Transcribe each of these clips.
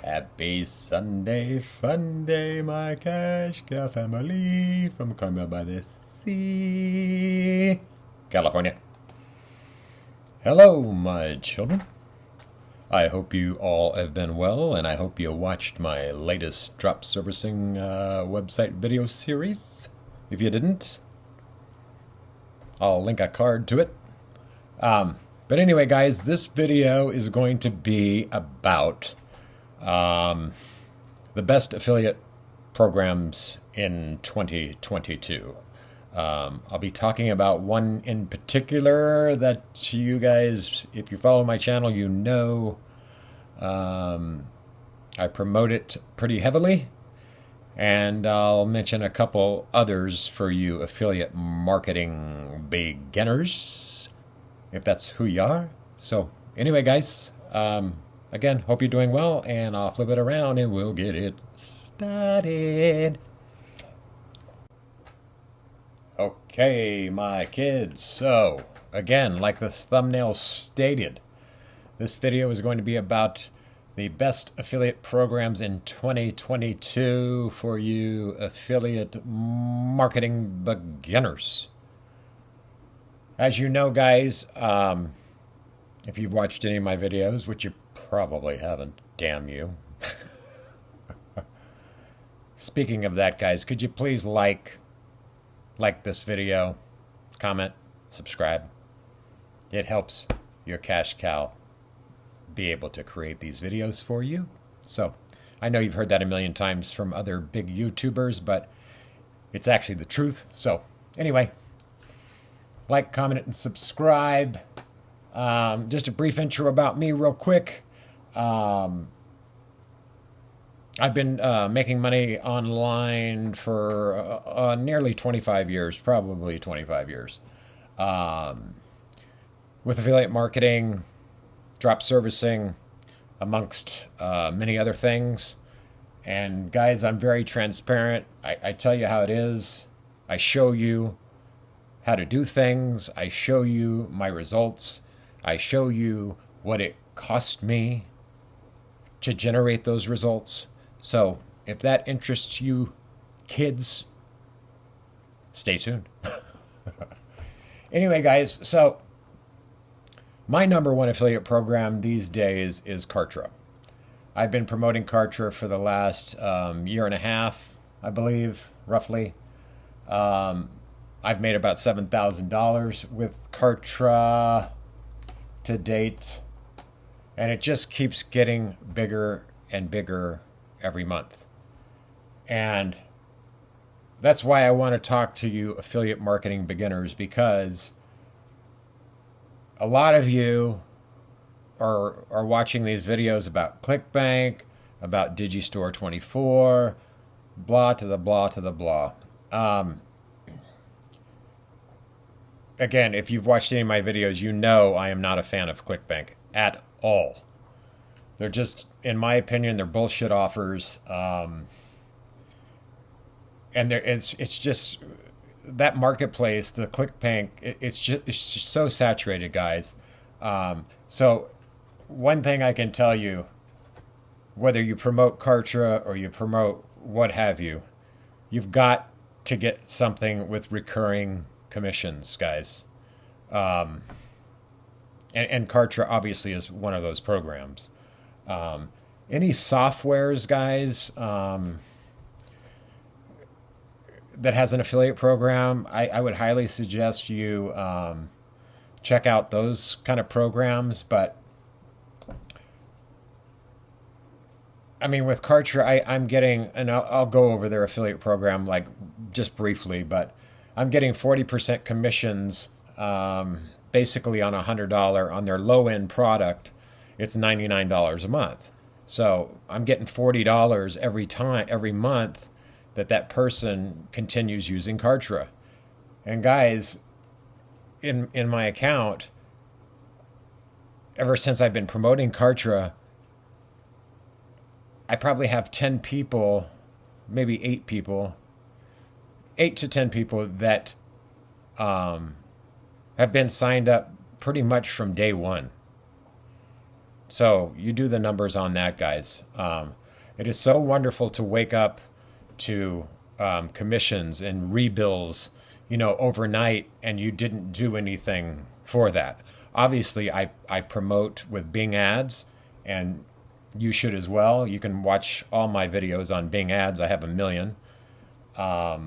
Happy Sunday Funday, my cash cow family from Carmel by the Sea, California. Hello, my children. I hope you all have been well, and I hope you watched my latest drop servicing website video series. If you didn't, I'll link a card to it. But anyway, guys, this video is going to be about the best affiliate programs in 2022. I'll be talking about one in particular that you guys, if you follow my channel, you know I promote it pretty heavily. And I'll mention a couple others for you affiliate marketing beginners, if that's who you are. So anyway, guys, again, hope you're doing well, and I'll flip it around and we'll get it started. Okay, my kids. So again, like the thumbnail stated, this video is going to be about the best affiliate programs in 2022 for you affiliate marketing beginners. As you know, guys, if you've watched any of my videos, which you probably haven't, damn you. Speaking of that, guys, could you please like this video, comment, subscribe? It helps your cash cow be able to create these videos for you. So I know you've heard that a million times from other big YouTubers, but it's actually the truth. So anyway, like, comment, and subscribe. Just a brief intro about me real quick. I've been making money online for nearly 25 years, probably 25 years, with affiliate marketing, drop servicing, amongst many other things. And guys, I'm very transparent. I tell you how it is. I show you how to do things. I show you my results. I show you what it cost me to generate those results. So if that interests you kids, stay tuned. Anyway, guys, so my number one affiliate program these days is Kartra. I've been promoting Kartra for the last year and a half, I believe, roughly. I've made about $7,000 with Kartra to date, and it just keeps getting bigger and bigger every month. And that's why I want to talk to you affiliate marketing beginners, because a lot of you are watching these videos about ClickBank, about Digistore 24, blah to the blah to the blah. Again, if you've watched any of my videos, you know I am not a fan of ClickBank at all. They're just, in my opinion, they're bullshit offers. And it's just that marketplace, the ClickBank, it's just so saturated, guys. So one thing I can tell you, whether you promote Kartra or you promote what have you, you've got to get something with recurring commissions, guys. And Kartra obviously is one of those programs. Any softwares, guys, that has an affiliate program, I would highly suggest you check out those kind of programs. But I mean, with Kartra, I'm getting, and I'll go over their affiliate program like just briefly, but I'm getting 40% commissions, basically on $100 on their low end product. It's $99 a month. So I'm getting $40 every month that person continues using Kartra. And guys, in my account, ever since I've been promoting Kartra, I probably have 10 people, maybe 8 people, 8 to 10 people that have been signed up pretty much from day one. So you do the numbers on that, guys. It is so wonderful to wake up to commissions and rebills, overnight, and you didn't do anything for that. Obviously, I promote with Bing ads, and you should as well. You can watch all my videos on Bing ads. I have 1 million. But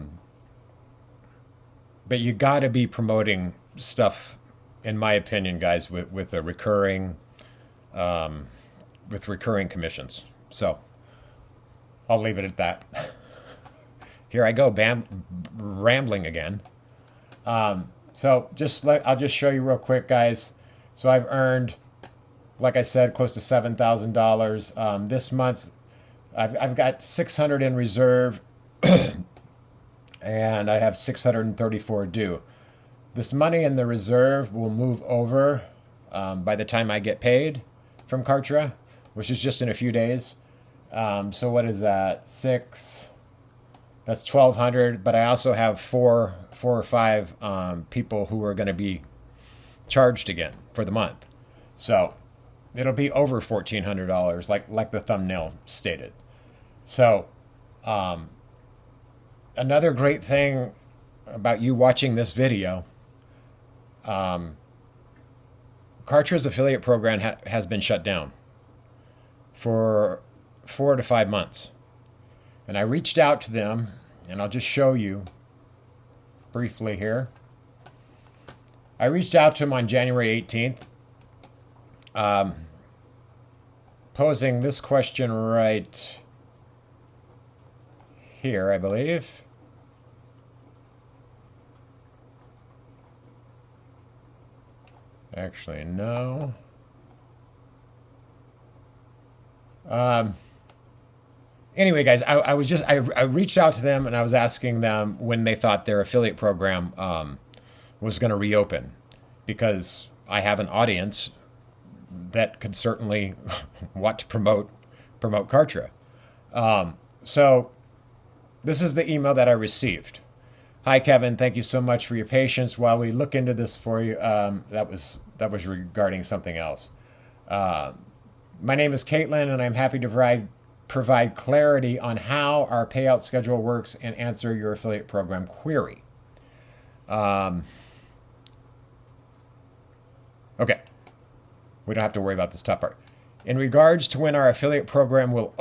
you got to be promoting stuff, in my opinion, guys, with a recurring, with recurring commissions. So I'll leave it at that. Here I go, rambling again. So I'll just show you real quick, guys. So I've earned, like I said, close to $7,000 this month. I've got 600 in reserve, and I have 634 due. This money in the reserve will move over by the time I get paid from Kartra, which is just in a few days. So what is that? That's 1,200. But I also have four or five people who are going to be charged again for the month. So it'll be over $1,400, like the thumbnail stated. So another great thing about you watching this video, Kartra's affiliate program has been shut down for 4 to 5 months. And I reached out to them, and I'll just show you briefly here. I reached out to them on January 18th, posing this question right here, I believe. Actually, no. Anyway, guys, I reached out to them, and I was asking them when they thought their affiliate program was going to reopen, because I have an audience that could certainly want to promote Kartra. So this is the email that I received. Hi, Kevin. Thank you so much for your patience while we look into this for you. That was regarding something else. My name is Caitlin, and I'm happy to provide clarity on how our payout schedule works and answer your affiliate program query. Okay. We don't have to worry about this top part. In regards to when our affiliate program will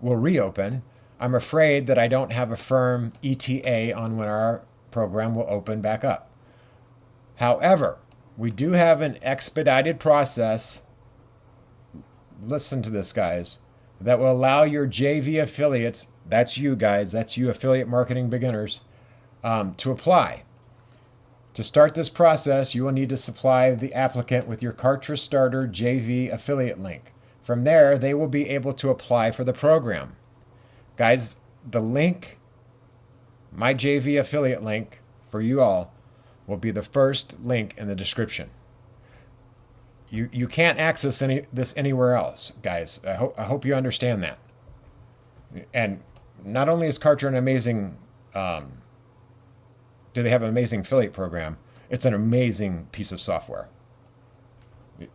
reopen, I'm afraid that I don't have a firm ETA on when our program will open back up. However, we do have an expedited process, listen to this, guys, that will allow your JV affiliates, that's you guys, that's you affiliate marketing beginners, to apply. To start this process, you will need to supply the applicant with your Kartra Starter JV affiliate link. From there, they will be able to apply for the program. Guys, the link, my JV affiliate link for you all, will be the first link in the description. You can't access this anywhere else, guys. I hope you understand that. And not only is Kartra an amazing, do they have an amazing affiliate program, it's an amazing piece of software.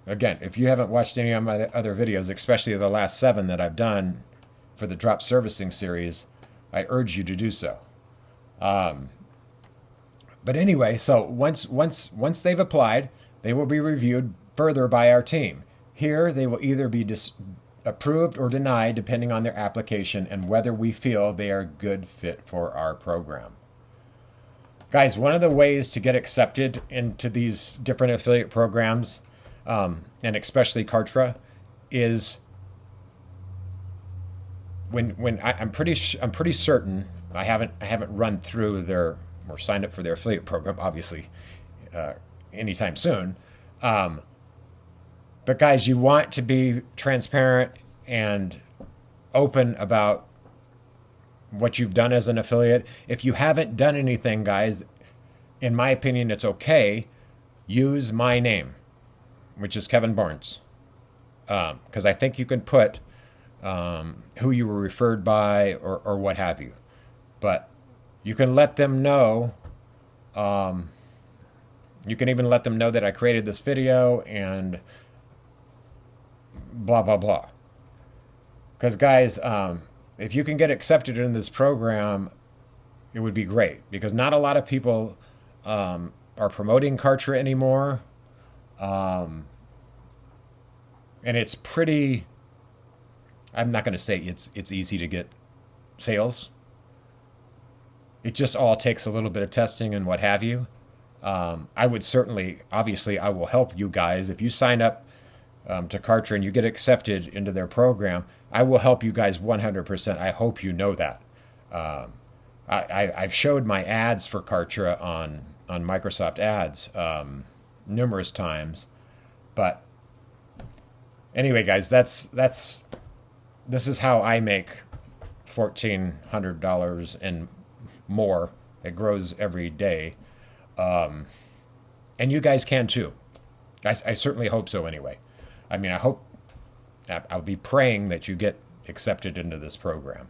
Again, if you haven't watched any of my other videos, especially the last 7 that I've done for the drop servicing series, I urge you to do so. But anyway, so once they've applied, they will be reviewed further by our team. Here, they will either be approved or denied depending on their application and whether we feel they are a good fit for our program. Guys, one of the ways to get accepted into these different affiliate programs, and especially Kartra, is when I'm pretty certain, I haven't run through their or signed up for their affiliate program, obviously, anytime soon. But guys, you want to be transparent and open about what you've done as an affiliate. If you haven't done anything, guys, in my opinion, it's okay. Use my name, which is Kevin Barnes, because I think you can put who you were referred by or what have you. But you can let them know. You can even let them know that I created this video and blah blah blah. Because guys, if you can get accepted in this program, it would be great. Because not a lot of people are promoting Kartra anymore, and it's pretty. I'm not going to say it's easy to get sales. It just all takes a little bit of testing and what have you. I would certainly, obviously, I will help you guys if you sign up to Kartra and you get accepted into their program. I will help you guys 100%. I hope you know that. I've showed my ads for Kartra on Microsoft Ads numerous times, but anyway, guys, this is how I make $1,400 and more. It grows every day, and you guys can too. I certainly hope so. Anyway, I mean, I'll be praying that you get accepted into this program.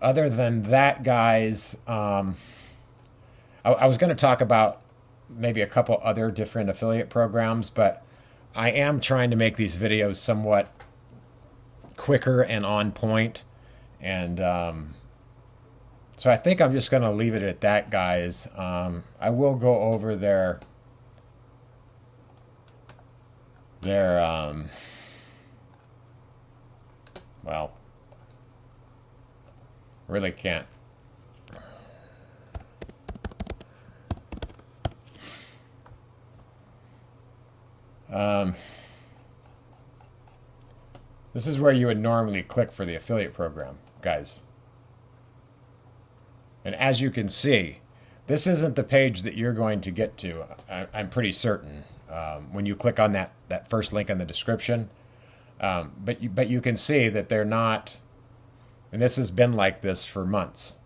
Other than that, guys, I was going to talk about maybe a couple other different affiliate programs, but I am trying to make these videos somewhat quicker and on point. And so I think I'm just going to leave it at that, guys. I will go over their well, really can't. This is where you would normally click for the affiliate program, guys. And as you can see, this isn't the page that you're going to get to. I'm pretty certain when you click on that first link in the description. But you can see that they're not, and this has been like this for months.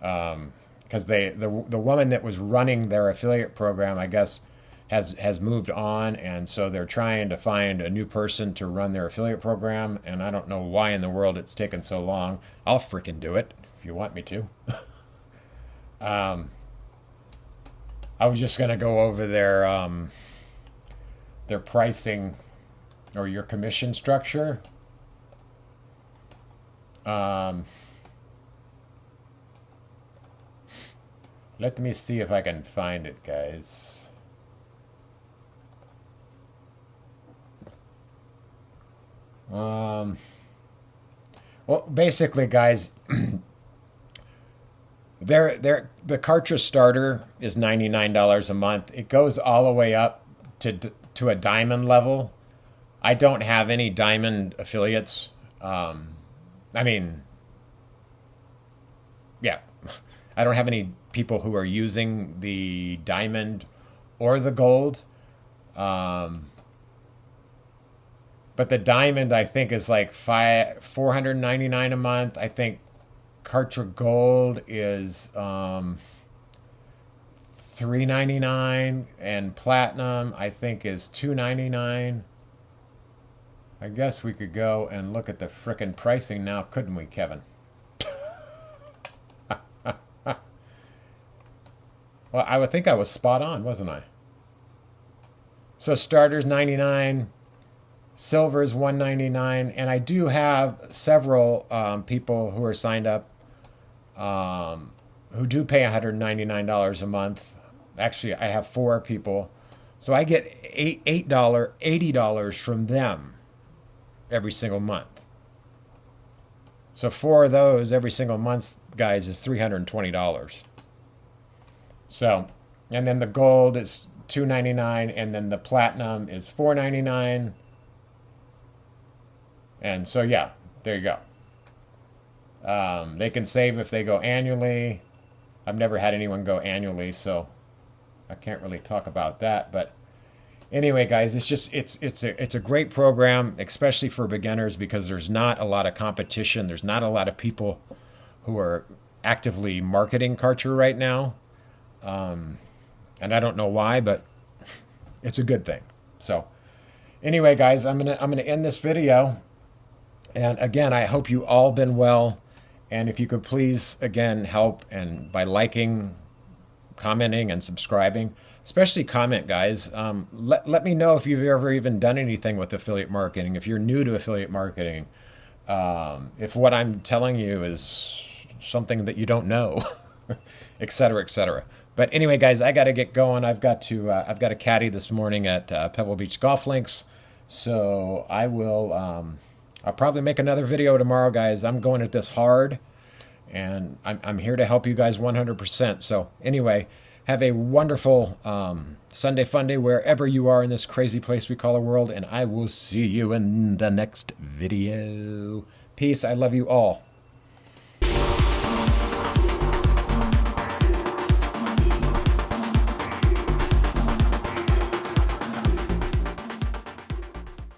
Because the woman that was running their affiliate program, I guess, has moved on, and so they're trying to find a new person to run their affiliate program, and I don't know why in the world it's taken so long. I'll freaking do it if you want me to. I was just going to go over their pricing or your commission structure. Let me see if I can find it, guys. Well, basically, guys, the Kartra starter is $99 a month. It goes all the way up to a diamond level. I don't have any diamond affiliates. I mean, yeah, I don't have any people who are using the diamond or the gold. But the diamond, I think, is like $499 a month. I think Kartra Gold is $399, and Platinum, I think, is $299. I guess we could go and look at the frickin' pricing now, couldn't we, Kevin? Well, I would think I was spot on, wasn't I? So starter's $99. Silver is $199, and I do have several people who are signed up who do pay $199 a month. Actually, I have 4 people, so I get $80 from them every single month. So 4 of those every single month, guys, is $320. So, and then the gold is $299, and then the platinum is $499. And so, yeah, there you go. They can save if they go annually. I've never had anyone go annually, so I can't really talk about that. But anyway, guys, it's a great program, especially for beginners, because there's not a lot of competition. There's not a lot of people who are actively marketing Kartra right now. And I don't know why, but it's a good thing. So anyway, guys, I'm gonna end this video. And again, I hope you all been well. And if you could please, again, help and by liking commenting and subscribing. Especially comment, guys. Let me know if you've ever even done anything with affiliate marketing. If you're new to affiliate marketing, if what I'm telling you is something that you don't know, et cetera, et cetera. But anyway, guys, I got to get going. I've got a caddy this morning at Pebble Beach Golf Links, so I will. I'll probably make another video tomorrow, guys. I'm going at this hard, and I'm here to help you guys 100%. So anyway, have a wonderful Sunday Funday wherever you are in this crazy place we call the world, and I will see you in the next video. Peace. I love you all.